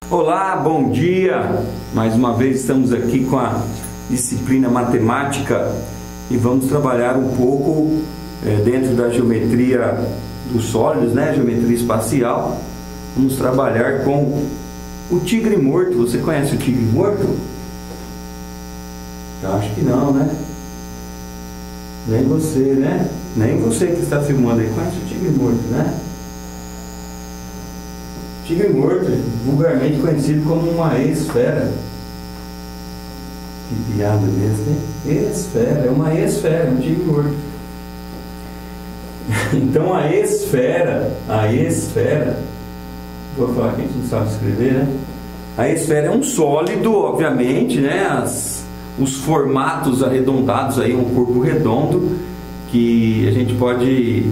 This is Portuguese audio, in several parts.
Olá, bom dia! Mais uma vez estamos aqui com a disciplina matemática e vamos trabalhar um pouco dentro da geometria dos sólidos, né? Geometria espacial. Vamos trabalhar com o tigre morto. Você conhece o tigre morto? Eu acho que não, né? Nem você, né? Nem você que está filmando aí conhece o tigre morto, né? Tigre morto, vulgarmente conhecido como uma esfera. Que piada mesmo, hein? Esfera, é uma esfera, um tigre morto. Então a esfera, vou falar que a gente não sabe escrever, né? A esfera é um sólido, obviamente, né? Os formatos arredondados aí, um corpo redondo, que a gente pode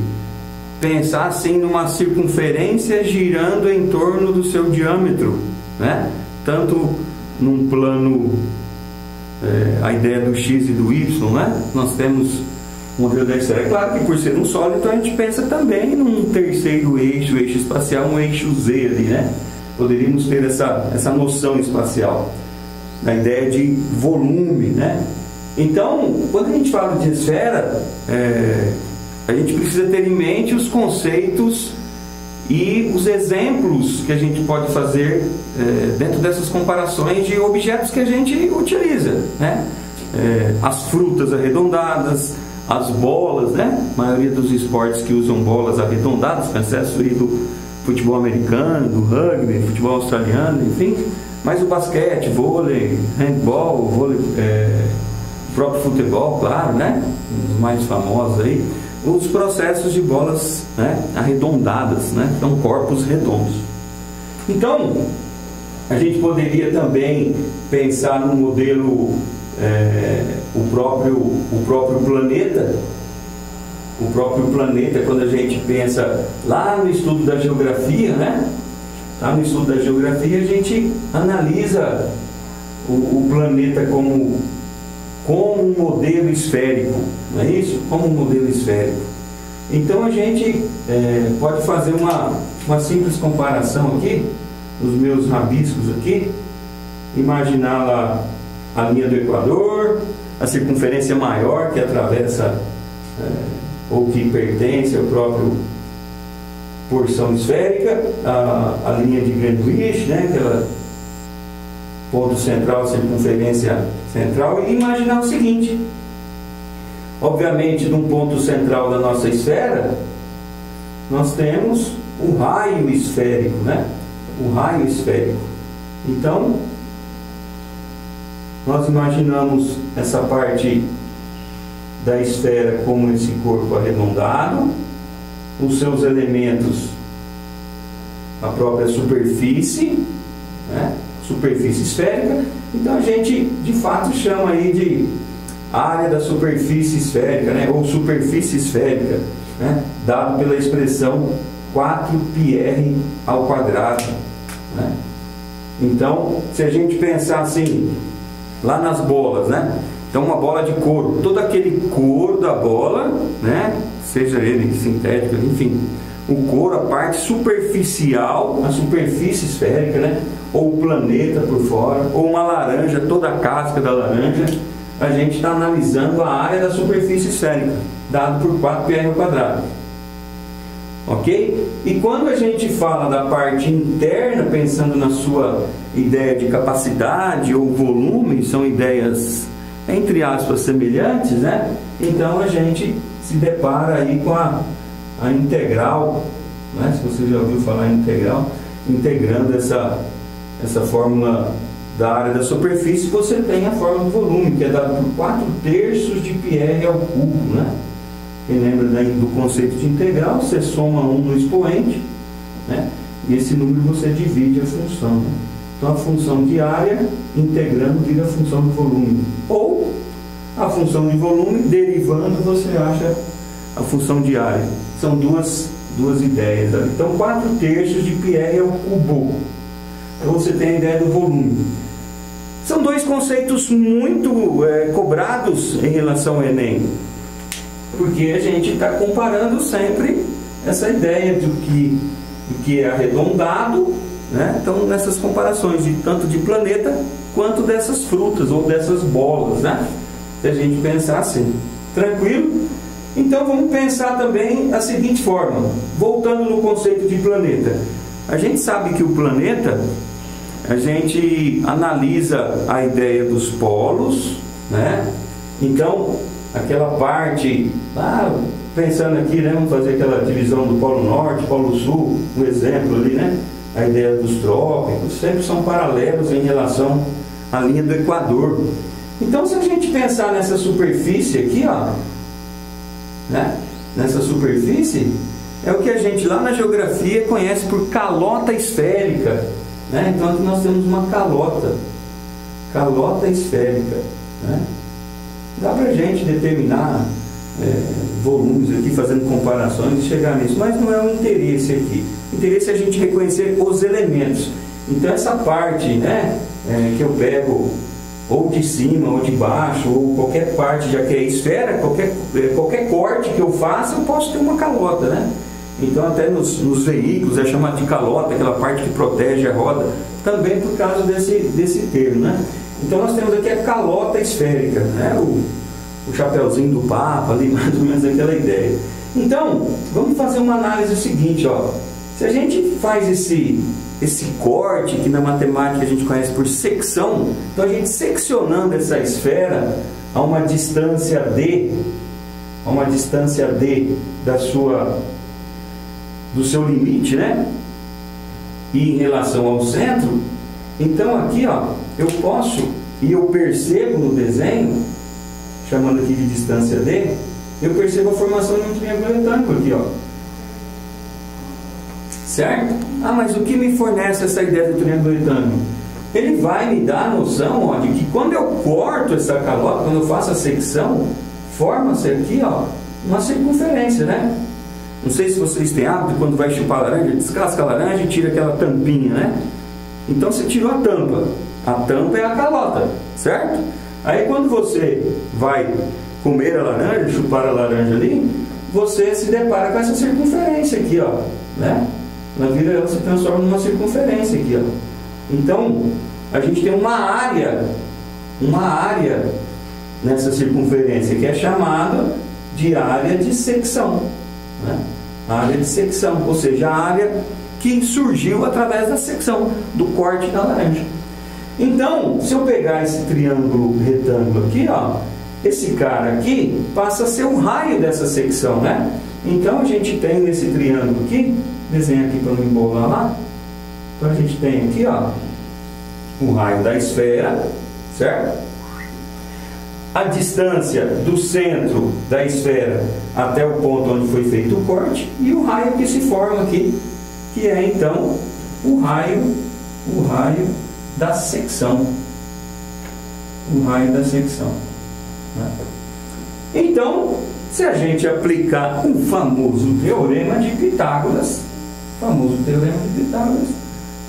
pensar assim numa circunferência girando em torno do seu diâmetro, né? Tanto num plano, a ideia do x e do y, né? Nós temos o modelo da esfera. É claro que por ser um sólido a gente pensa também num terceiro eixo, eixo espacial, um eixo z ali, né? Poderíamos ter essa noção espacial, a ideia de volume, né? Então, quando a gente fala de esfera, a gente precisa ter em mente os conceitos e os exemplos que a gente pode fazer dentro dessas comparações de objetos que a gente utiliza, né? As frutas arredondadas, as bolas, né? A maioria dos esportes que usam bolas arredondadas, com excesso do futebol americano, do rugby, futebol australiano, enfim. Mas o basquete, vôlei, handball, próprio futebol, claro, né? Os mais famosos aí. Os processos de bolas, né, arredondadas, né? São corpos redondos. Então, a gente poderia também pensar no modelo, o próprio planeta. O próprio planeta, quando a gente pensa lá no estudo da geografia, né? Lá no estudo da geografia a gente analisa o planeta como um modelo esférico, não é isso? Como um modelo esférico. Então a gente pode fazer uma simples comparação aqui, os meus rabiscos aqui, imaginar lá a linha do Equador, a circunferência maior que atravessa ou que pertence ao próprio porção esférica, a linha de Greenwich, né? Aquela ponto central, circunferência central, e imaginar o seguinte: obviamente, num ponto central da nossa esfera, nós temos o raio esférico, né? O raio esférico. Então, nós imaginamos essa parte da esfera como esse corpo arredondado, os seus elementos, a própria superfície, né? Superfície esférica. Então a gente de fato chama aí de área da superfície esférica, né? Ou superfície esférica, né? Dado pela expressão 4πr ao quadrado, né? Então, se a gente pensar assim, lá nas bolas, né? Então uma bola de couro, todo aquele couro da bola, né? Seja ele sintético, enfim, o couro, a parte superficial, a superfície esférica, né? Ou o planeta por fora, ou uma laranja, toda a casca da laranja, a gente está analisando a área da superfície esférica, dado por 4πr ao quadrado. Ok? E quando a gente fala da parte interna, pensando na sua ideia de capacidade ou volume, são ideias, entre aspas, semelhantes, né? Então a gente se depara aí com a integral, né? Se você já ouviu falar em integral, integrando essa fórmula da área da superfície, você tem a fórmula do volume, que é dado por 4/3 de πr ao cubo, né? Quem lembra do conceito de integral, você soma 1 no expoente, né? E esse número você divide a função, né? Então a função de área integrando vira a função do volume, ou a função de volume derivando você acha a função de área. São duas ideias. Então 4/3 de πr ao cubo. Então você tem a ideia do volume. São dois conceitos muito cobrados em relação ao Enem, porque a gente está comparando sempre essa ideia do que é arredondado né? Então, nessas comparações de tanto de planeta quanto dessas frutas ou dessas bolas, né? Se a gente pensar assim, tranquilo? Então vamos pensar também a seguinte forma, voltando no conceito de planeta. A gente sabe que o planeta, a gente analisa a ideia dos polos, né? Então, aquela parte, pensando aqui, né, vamos fazer aquela divisão do Polo Norte, Polo Sul, um exemplo ali, né? A ideia dos trópicos, sempre são paralelos em relação à linha do Equador. Então, se a gente pensar nessa superfície aqui, ó, né? Nessa superfície, é o que a gente lá na geografia conhece por calota esférica, né? Então, aqui nós temos uma calota esférica, né? Dá para a gente determinar volumes aqui, fazendo comparações e chegar nisso, mas não é o interesse aqui. O interesse é a gente reconhecer os elementos. Então essa parte, né, que eu pego ou de cima ou de baixo, ou qualquer parte, já que é esfera, qualquer corte que eu faça, eu posso ter uma calota, né? Então até nos veículos é chamado de calota, aquela parte que protege a roda, também por causa desse termo, né? Então nós temos aqui a calota esférica, né? O chapeuzinho do Papa ali, mais ou menos aquela ideia. Então, vamos fazer uma análise seguinte, ó. Se a gente faz esse corte, que na matemática a gente conhece por secção, então a gente seccionando essa esfera a uma distância D do seu limite, né? E em relação ao centro, então aqui, ó, eu posso, e eu percebo no desenho, chamando aqui de distância D, eu percebo a formação de um triângulo retângulo aqui, ó. Certo? Mas o que me fornece essa ideia do triângulo retângulo? Ele vai me dar a noção, ó, de que quando eu corto essa calota, quando eu faço a secção, forma-se aqui, ó, uma circunferência, né? Não sei se vocês têm hábito, quando vai chupar laranja, descasca a laranja e tira aquela tampinha, né? Então você tirou a tampa é a calota, certo? Aí quando você vai comer a laranja, chupar a laranja ali, você se depara com essa circunferência aqui, ó, né? Ela se transforma numa circunferência aqui, ó. Então, a gente tem uma área nessa circunferência que é chamada de área de secção, né? Área de secção, ou seja, a área que surgiu através da secção, do corte da laranja. Então, se eu pegar esse triângulo retângulo aqui, ó, esse cara aqui passa a ser o raio dessa secção, né? Então a gente tem nesse triângulo aqui, desenho aqui para não embolar lá. Então a gente tem aqui, ó, o raio da esfera, certo? A distância do centro da esfera até o ponto onde foi feito o corte e o raio que se forma aqui, que é então o raio da secção. O raio da secção, né? Então, se a gente aplicar o famoso teorema de Pitágoras,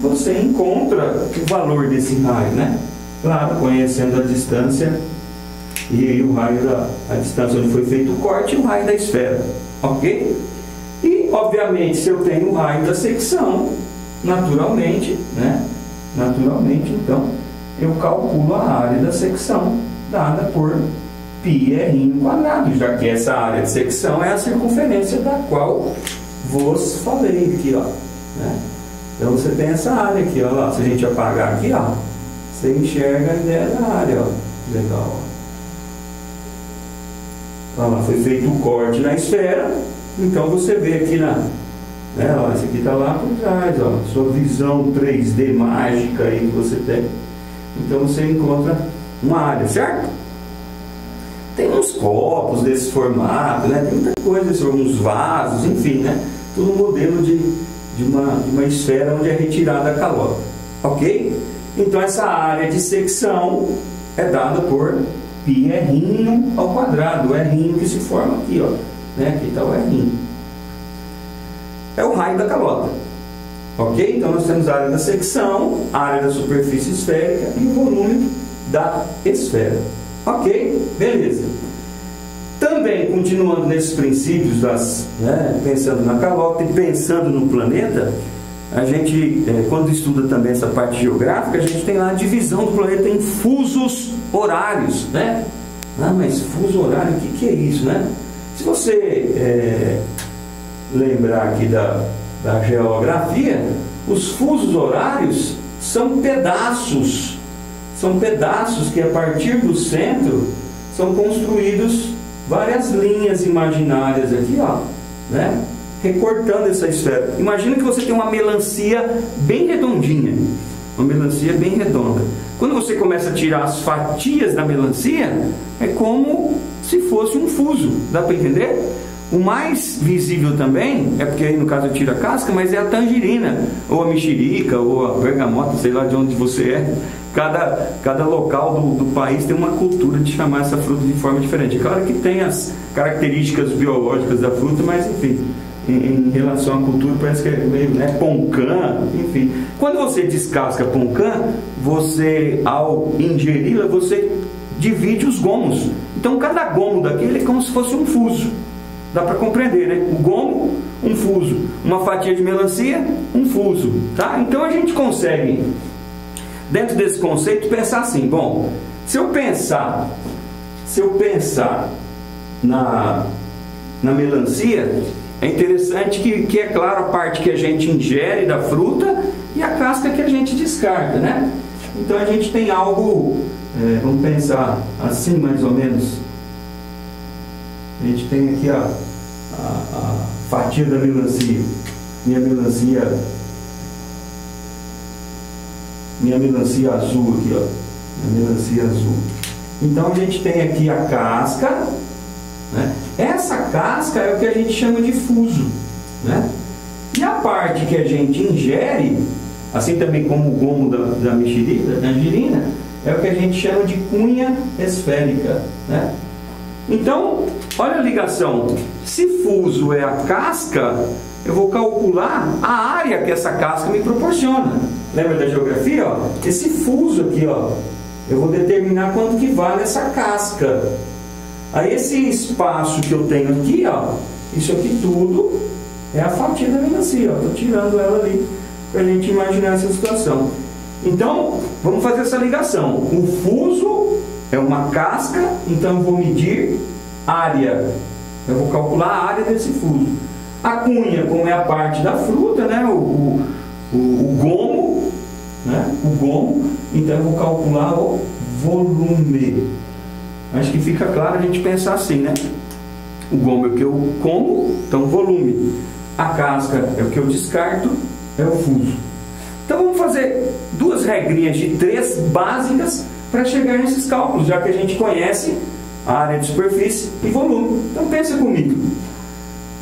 você encontra o valor desse raio, né? Claro, conhecendo a distância e o raio a distância onde foi feito o corte e o raio da esfera, ok? E, obviamente, se eu tenho o raio da secção, naturalmente, né? Então, eu calculo a área da secção dada por πr², já que essa área de secção é a circunferência da qual vos falei aqui, ó, né? Então você tem essa área aqui, ó, lá. Se a gente apagar aqui, ó, você enxerga a ideia da área, ó. Legal, ó. Então, lá foi feito o corte na esfera, então você vê aqui ó, esse aqui está lá por trás, ó, sua visão 3D mágica aí que você tem. Então você encontra uma área, certo? Tem uns copos desse formato, né? Tem muita coisa, uns vasos, enfim, né? Tudo modelo de uma esfera onde é retirada a calota, ok? Então essa área de secção é dada por πr², o R que se forma aqui, ó, né? Aqui está o R. É o raio da calota, ok? Então nós temos a área da secção, a área da superfície esférica e o volume da esfera, ok? Beleza. Também, continuando nesses princípios, pensando na calota e pensando no planeta, a gente, quando estuda também essa parte geográfica, a gente tem lá a divisão do planeta em fusos horários, né? Ah, mas fuso horário, o que é isso, né? Se você lembrar aqui da geografia, os fusos horários são pedaços que a partir do centro são construídos várias linhas imaginárias aqui, ó, né? Recortando essa esfera. Imagina que você tem uma melancia bem redondinha, uma melancia bem redonda. Quando você começa a tirar as fatias da melancia, é como se fosse um fuso, dá para entender? O mais visível também, é porque aí no caso eu tiro a casca, mas é a tangerina, ou a mexerica, ou a bergamota, sei lá de onde você é. Cada local do país tem uma cultura de chamar essa fruta de forma diferente. É claro que tem as características biológicas da fruta, mas enfim, em relação à cultura parece que é meio, né, poncã, enfim. Quando você descasca poncã, você, ao ingeri-la, você divide os gomos. Então cada gomo daquele é como se fosse um fuso. Dá para compreender, né? O gomo, um fuso. Uma fatia de melancia, um fuso, tá? Então a gente consegue, dentro desse conceito, pensar assim: bom, se eu pensar na melancia, é interessante que é claro a parte que a gente ingere da fruta e a casca que a gente descarta, né? Então a gente tem algo, vamos pensar assim mais ou menos. A gente tem aqui a fatia da melancia, minha melancia azul aqui, ó, minha melancia azul. Então a gente tem aqui a casca, né? Essa casca é o que a gente chama de fuso, né? E a parte que a gente ingere, assim também como o gomo da mexerica, da tangerina, é o que a gente chama de cunha esférica, né? Então, olha a ligação. Se fuso é a casca, eu vou calcular a área que essa casca me proporciona. Lembra da geografia? Ó? Esse fuso aqui, ó, eu vou determinar quanto que vale essa casca. Aí esse espaço que eu tenho aqui, ó, isso aqui tudo é a fatia da melancia. Estou tirando ela ali para a gente imaginar essa situação. Então, vamos fazer essa ligação. O fuso é uma casca, então eu vou medir área. Eu vou calcular a área desse fuso. A cunha, como é a parte da fruta, né? O gomo, né? O gomo, então eu vou calcular o volume. Acho que fica claro a gente pensar assim, né? O gomo é o que eu como, então volume. A casca é o que eu descarto, é o fuso. Então vamos fazer duas regrinhas de 3 básicas para chegar nesses cálculos, já que a gente conhece a área de superfície e volume. Então pensa comigo.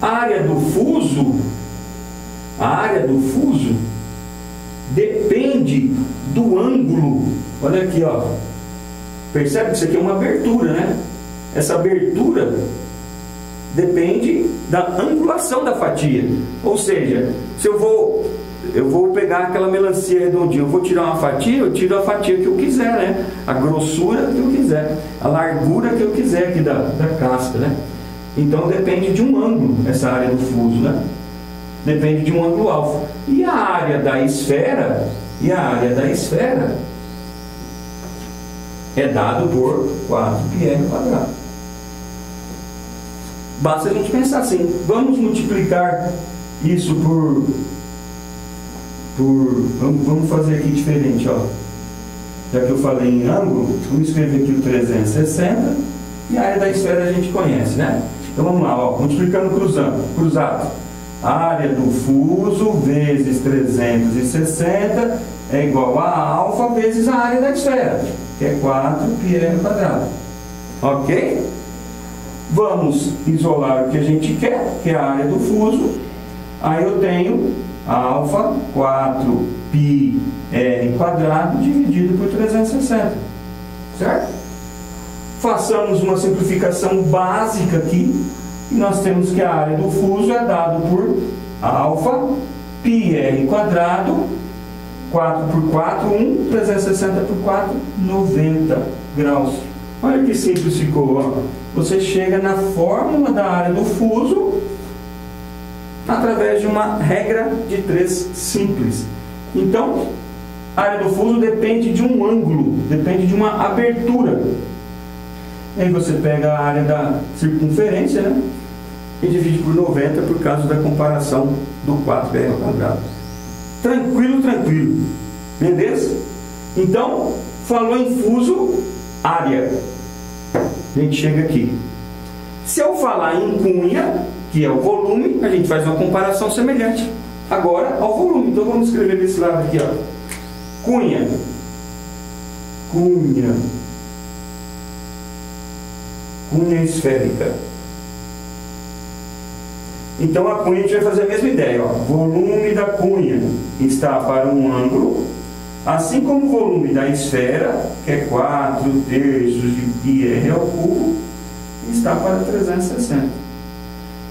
A área do fuso depende do ângulo. Olha aqui, ó. Percebe que isso aqui é uma abertura, né? Essa abertura depende da angulação da fatia. Ou seja, se eu vou pegar aquela melancia redondinha, eu vou tirar uma fatia, eu tiro a fatia que eu quiser, né? A grossura que eu quiser, a largura que eu quiser aqui da casca, né? Então depende de um ângulo, essa área do fuso, né? Depende de um ângulo alfa. E a área da esfera é dado por 4πr². Basta a gente pensar assim: vamos multiplicar isso vamos fazer aqui diferente, ó. Já que eu falei em ângulo, vamos escrever aqui o 360 e a área da esfera a gente conhece, né? Então vamos lá, ó, multiplicando cruzado. A área do fuso vezes 360 é igual a alfa vezes a área da esfera, que é 4πr². Ok? Vamos isolar o que a gente quer, que é a área do fuso. Aí eu tenho alfa 4πr² dividido por 360. Certo? Façamos uma simplificação básica aqui. E nós temos que a área do fuso é dado por alfa πr², 4 por 4, 1, 360 por 4, 90 graus. Olha que simples ficou, ó. Você chega na fórmula da área do fuso através de uma regra de 3 simples. Então, a área do fuso depende de um ângulo, depende de uma abertura. E aí você pega a área da circunferência, né? E divide por 90 por causa da comparação do 4πr ao quadrado. Tranquilo, tranquilo. Beleza? Então, falou em fuso, área. A gente chega aqui. Se eu falar em cunha, que é o volume, a gente faz uma comparação semelhante agora ao volume. Então vamos escrever desse lado aqui, ó. Cunha. Cunha. Cunha esférica. Então a cunha a gente vai fazer a mesma ideia, ó. Volume da cunha está para um ângulo, assim como o volume da esfera, que é 4 terços de πr ao cubo, está para 360.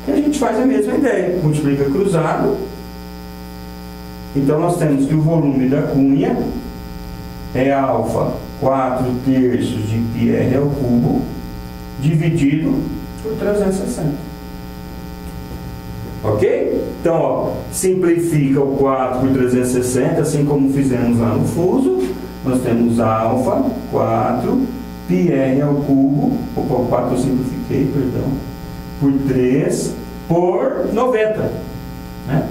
E a gente faz a mesma ideia, multiplica cruzado. Então nós temos que o volume da cunha é alfa 4 terços de πr ao cubo, dividido por 360. Ok? Então, ó, simplifica o 4 por 360, assim como fizemos lá no fuso. Nós temos alfa 4 πr ao cubo, opa, o 4 eu simplifiquei, perdão, por 3 por 90, né?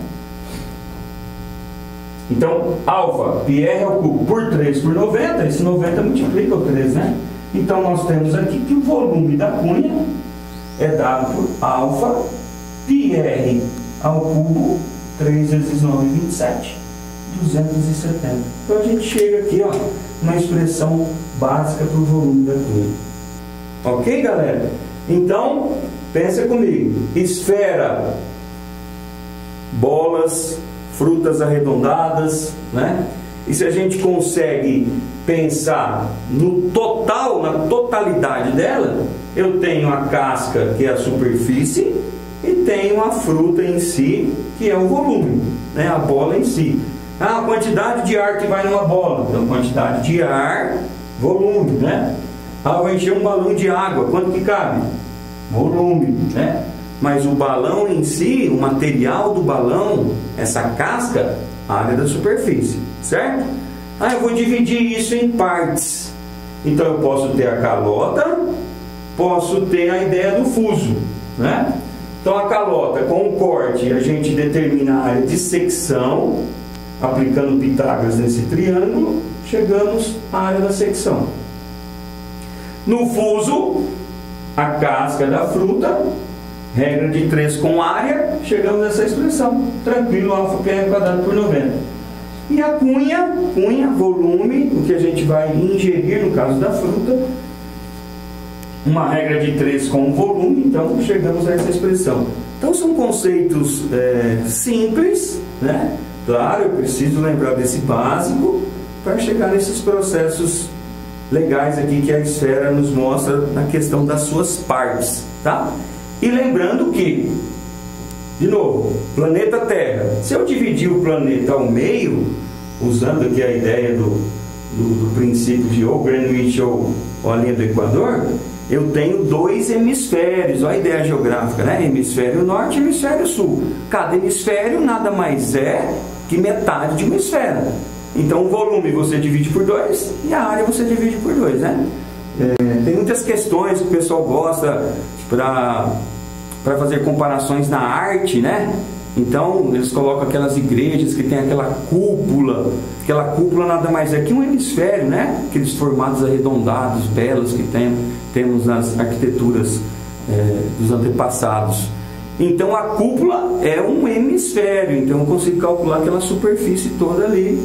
Então, alfa πr ao cubo por 3 por 90, esse 90 multiplica o 3, né? Então, nós temos aqui que o volume da cunha é dado por alfa πr ao cubo, 3 vezes 9, 27, 270. Então, a gente chega aqui, ó, na expressão básica para o volume da cunha. Ok, galera? Então, pensa comigo. Esfera, bolas, frutas arredondadas, né? E se a gente consegue pensar no total, na totalidade dela, eu tenho a casca, que é a superfície, e tenho a fruta em si, que é o volume, né? A bola em si. A quantidade de ar que vai numa bola, então quantidade de ar, volume, né? Ah, eu vou encher um balão de água, quanto que cabe? Volume, né? Mas o balão em si, o material do balão, essa casca, a área da superfície, certo? Ah, eu vou dividir isso em partes. Então eu posso ter a calota, posso ter a ideia do fuso, né? Então a calota, com o corte, a gente determina a área de secção, aplicando Pitágoras nesse triângulo, chegamos à área da secção. No fuso, a casca da fruta, regra de 3 com área, chegamos a essa expressão, tranquilo, alfa πr quadrado por 90. E a cunha, volume, o que a gente vai ingerir no caso da fruta, uma regra de 3 com volume, então chegamos a essa expressão. Então são conceitos simples, né? Claro, eu preciso lembrar desse básico para chegar nesses processos legais aqui que a esfera nos mostra na questão das suas partes, tá? E lembrando que, de novo, planeta Terra, se eu dividir o planeta ao meio, usando aqui a ideia do princípio de ou Greenwich ou a linha do Equador, eu tenho 2 hemisférios, olha a ideia geográfica, né? Hemisfério norte e hemisfério sul. Cada hemisfério nada mais é que metade de uma esfera. Então o volume você divide por 2 e a área você divide por 2, né? Tem muitas questões que o pessoal gosta para fazer comparações na arte, né? Então eles colocam aquelas igrejas que tem aquela cúpula nada mais é que um hemisfério, né? Aqueles formatos arredondados, belos que temos nas arquiteturas dos antepassados. Então a cúpula é um hemisfério, então eu consigo calcular aquela superfície toda ali,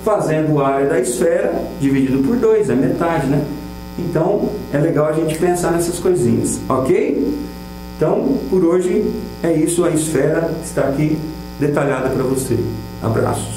fazendo a área da esfera dividido por 2, é metade, né? Então é legal a gente pensar nessas coisinhas, ok? Então por hoje é isso, a esfera está aqui detalhada para você. Abraços.